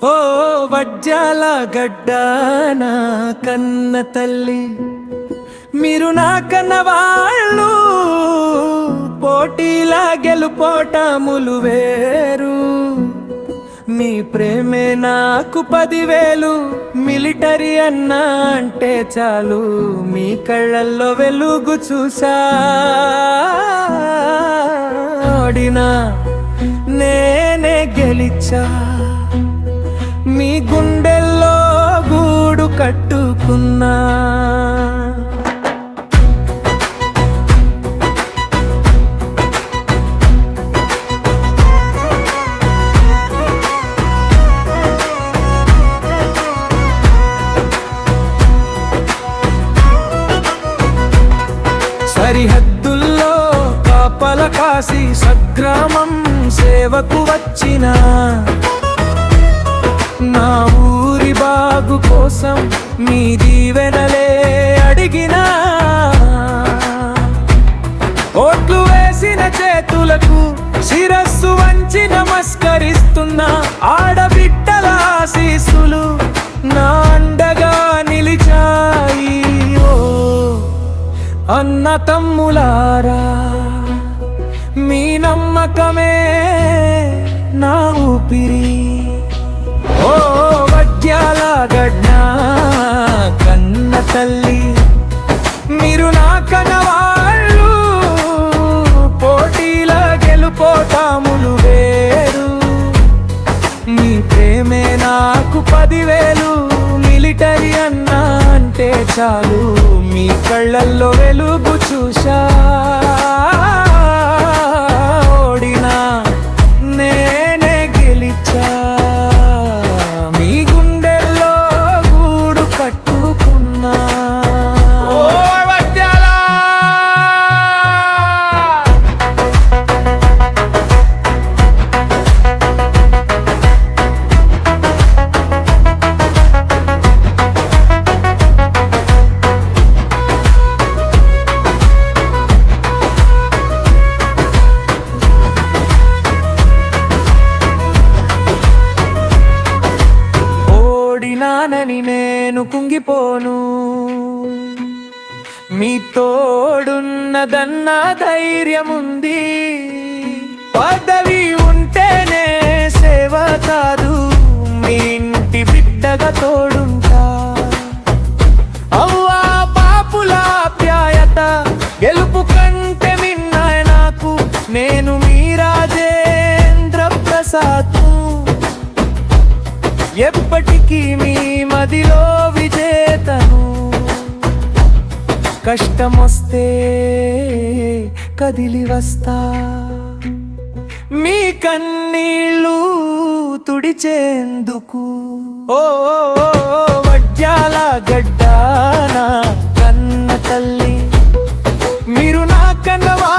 ఓ వడ్జాల గడ్డ నా కన్న తల్లి, మీరు నా కన్న వాళ్ళు. పోటీలా గెలుపోటములు వేరు, మీ ప్రేమే నాకు 10,000. మిలిటరీ అన్నా అంటే చాలు, మీ కళ్ళల్లో వెలుగు చూసా. ఓడినా నేనే గెలిచా, మీ గుండెల్లో గూడు కట్టుకున్నా. సరిహద్దుల్లో కాపల కాసి సగ్రామం సేవకు వచ్చిన, నా ఊరి బాగు కోసం మీ దీవెనలే అడిగినా. ఓట్లు వేసిన చేతులకు శిరస్సు వంచి నమస్కరిస్తున్నా. ఆడబిడ్డల ఆశీస్సులు నా అండగా నిలిచాయి. ఓ అన్న తమ్ములారా, మీ నమ్మకమే నా ఊపిరి. ఓ వడ్యాల గడ్డ కన్న తల్లి, మీరు నా కన్నవాళ్ళు. పోటీల గెలుపోటములు వేరు, మీ ప్రేమే నాకు 10,000. మిలిటరీ అన్నా అంటే చాలు, మీ కళ్ళల్లో వెలుగు చూసా. ఓడినా నేనే గెలిచా, మీ గుండెల్లో గూడు కట్టుకున్నా. ఓడినానని నేను కుంగిపోను, మీ తోడున్నదన్న ధైర్యముంది. పదవి ఉంటేనే సేవ కాదు, మీ ఇంటి బిడ్డగా తోడుంటా. అవ్వా పాపుల ఆప్యాయత గెలుపు కంటే మిన్నాయ నాకు. నేను మీ రాజేంద్ర ప్రసాద్, ఎప్పటికీ మీ మదిలో విజేతను. కష్టమొస్తే కదిలి వస్తా, మీ కన్నీళ్ళు తుడిచేందుకు. ఓ వడ్యాల గడ్డ నా కన్న తల్లి, మీరు నా కన్నవా.